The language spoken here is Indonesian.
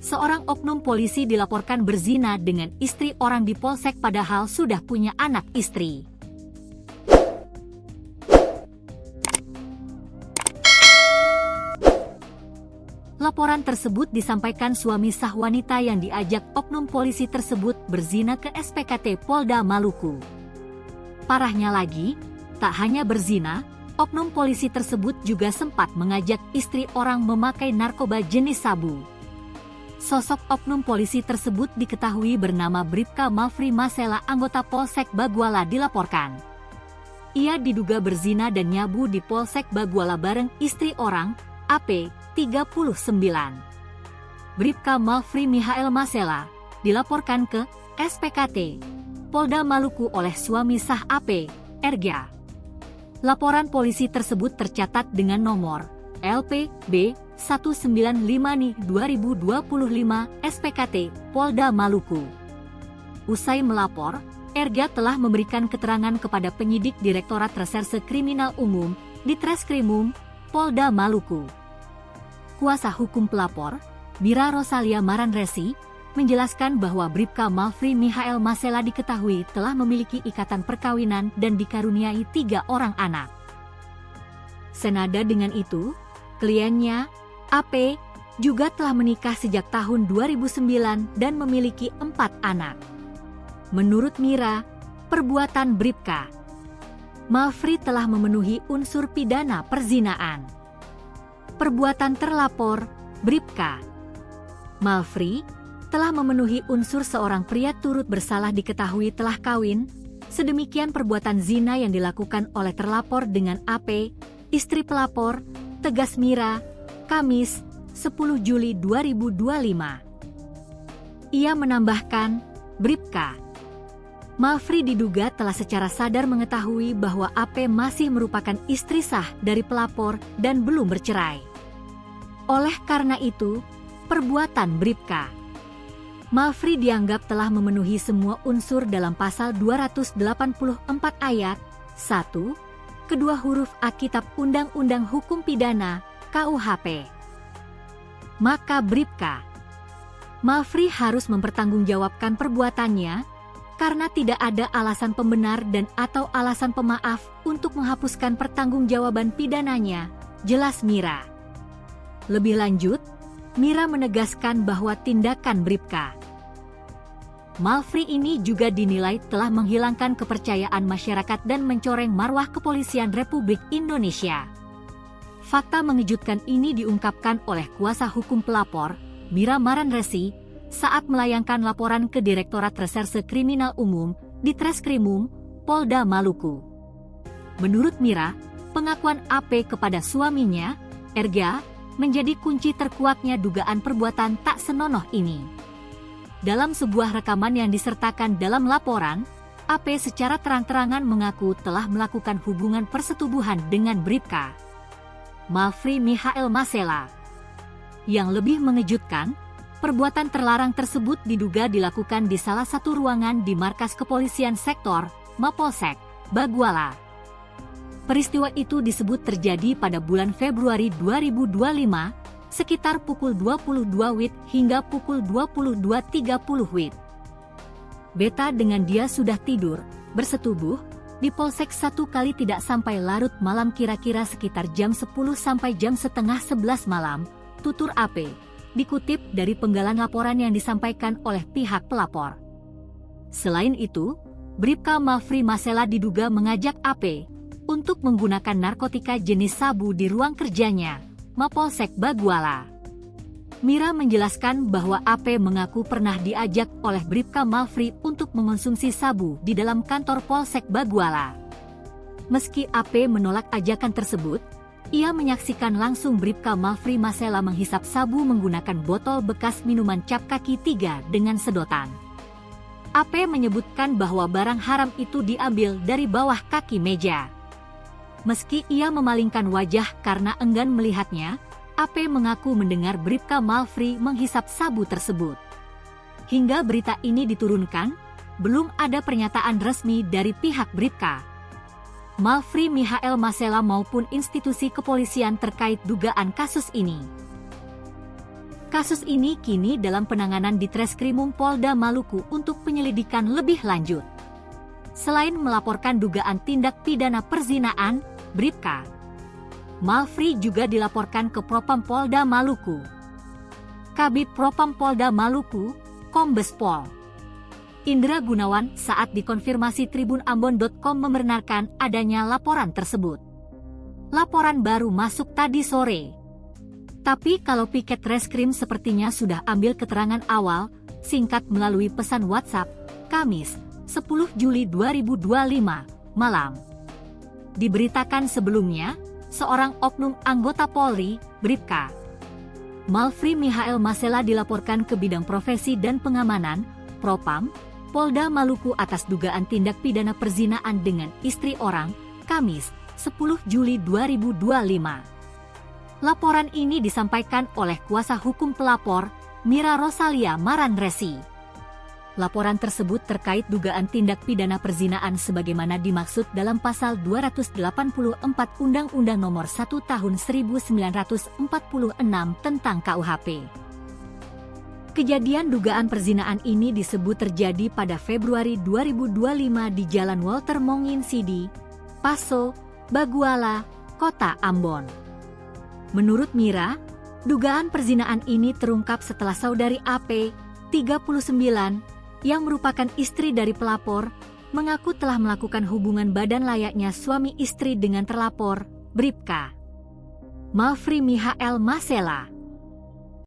Seorang oknum polisi dilaporkan berzina dengan istri orang di polsek padahal sudah punya anak istri. Laporan tersebut disampaikan suami sah wanita yang diajak oknum polisi tersebut berzina ke SPKT Polda Maluku. Parahnya lagi, tak hanya berzina, oknum polisi tersebut juga sempat mengajak istri orang memakai narkoba jenis sabu. Sosok oknum polisi tersebut diketahui bernama Bribka Malfri Masela, anggota Polsek Baguala dilaporkan. Ia diduga berzina dan nyabu di Polsek Baguala bareng istri orang, AP, 39. Bribka Malfri Mihael Masela dilaporkan ke SPKT Polda Maluku oleh suami sah AP, Erga. Laporan polisi tersebut tercatat dengan nomor LPB 195-2025 SPKT Polda Maluku. Usai melapor, Erga telah memberikan keterangan kepada penyidik Direktorat Reserse Kriminal Umum di Treskrimum Polda Maluku. Kuasa hukum pelapor, Mira Rosalia Maranresi, menjelaskan bahwa Bribka Malfri Mihael Masela diketahui telah memiliki ikatan perkawinan dan dikaruniai 3 orang anak. Senada dengan itu, kliennya, AP, juga telah menikah sejak tahun 2009 dan memiliki 4 anak. Menurut Mira, perbuatan Bribka Malfri telah memenuhi unsur pidana perzinaan. Perbuatan terlapor, Bribka Malfri, telah memenuhi unsur seorang pria turut bersalah diketahui telah kawin, sedemikian perbuatan zina yang dilakukan oleh terlapor dengan AP, istri pelapor, tegas Mira, Kamis, 10 Juli 2025. Ia menambahkan, Bribka Malfri diduga telah secara sadar mengetahui bahwa AP masih merupakan istri sah dari pelapor dan belum bercerai. Oleh karena itu, perbuatan Bribka Malfri dianggap telah memenuhi semua unsur dalam pasal 284 ayat 1, kedua huruf A Kitab Undang-Undang Hukum Pidana, KUHP. Maka Bribka Malfri harus mempertanggungjawabkan perbuatannya, karena tidak ada alasan pembenar dan atau alasan pemaaf untuk menghapuskan pertanggungjawaban pidananya, jelas Mira. Lebih lanjut, Mira menegaskan bahwa tindakan Bribka Malfri ini juga dinilai telah menghilangkan kepercayaan masyarakat dan mencoreng marwah Kepolisian Republik Indonesia. Fakta mengejutkan ini diungkapkan oleh kuasa hukum pelapor, Mira Maranresi, saat melayangkan laporan ke Direktorat Reserse Kriminal Umum di Treskrimum Polda Maluku. Menurut Mira, pengakuan AP kepada suaminya, Erga, menjadi kunci terkuatnya dugaan perbuatan tak senonoh ini. Dalam sebuah rekaman yang disertakan dalam laporan, AP secara terang-terangan mengaku telah melakukan hubungan persetubuhan dengan Bribka Malfri Mihael Masela. Yang lebih mengejutkan, perbuatan terlarang tersebut diduga dilakukan di salah satu ruangan di markas kepolisian sektor, Mapolsek, Baguala. Peristiwa itu disebut terjadi pada bulan Februari 2025, sekitar pukul 22 WIB hingga pukul 22.30 WIB. Beta dengan dia sudah tidur, bersetubuh, di Polsek 1 kali tidak sampai larut malam kira-kira sekitar jam 10 sampai jam setengah 11 malam, tutur AP. Dikutip dari penggalan laporan yang disampaikan oleh pihak pelapor. Selain itu, Bribka Malfri Masela diduga mengajak AP untuk menggunakan narkotika jenis sabu di ruang kerjanya, Mapolsek Baguala. Mira menjelaskan bahwa AP mengaku pernah diajak oleh Bribka Malfri untuk mengonsumsi sabu di dalam kantor Polsek Baguala. Meski AP menolak ajakan tersebut, ia menyaksikan langsung Bribka Malfri Masela menghisap sabu menggunakan botol bekas minuman cap kaki 3 dengan sedotan. AP menyebutkan bahwa barang haram itu diambil dari bawah kaki meja. Meski ia memalingkan wajah karena enggan melihatnya, AP mengaku mendengar Bribka Malfri menghisap sabu tersebut. Hingga berita ini diturunkan, belum ada pernyataan resmi dari pihak Bribka Malfri Mihael Masela maupun institusi kepolisian terkait dugaan kasus ini. Kasus ini kini dalam penanganan di Treskrimum Polda Maluku untuk penyelidikan lebih lanjut. Selain melaporkan dugaan tindak pidana perzinaan, Bribka Malfri juga dilaporkan ke Propam Polda Maluku. Kabid Propam Polda Maluku, Kombes Pol Indra Gunawan saat dikonfirmasi tribunambon.com membenarkan adanya laporan tersebut. Laporan baru masuk tadi sore. Tapi kalau piket reskrim sepertinya sudah ambil keterangan awal, singkat melalui pesan WhatsApp, Kamis, 10 Juli 2025, malam. Diberitakan sebelumnya, seorang oknum anggota Polri, Bribka Malfri Mihael Masela dilaporkan ke Bidang Profesi dan Pengamanan, Propam, Polda Maluku atas dugaan tindak pidana perzinaan dengan istri orang, Kamis, 10 Juli 2025. Laporan ini disampaikan oleh kuasa hukum pelapor, Mira Rosalia Maranresi. Laporan tersebut terkait dugaan tindak pidana perzinaan sebagaimana dimaksud dalam pasal 284 Undang-Undang Nomor 1 Tahun 1946 tentang KUHP. Kejadian dugaan perzinaan ini disebut terjadi pada Februari 2025 di Jalan Walter Mongin Sidi, Paso, Baguala, Kota Ambon. Menurut Mira, dugaan perzinaan ini terungkap setelah saudari AP, 39, yang merupakan istri dari pelapor, mengaku telah melakukan hubungan badan layaknya suami istri dengan terlapor, Bribka Malfri Mihael Masela.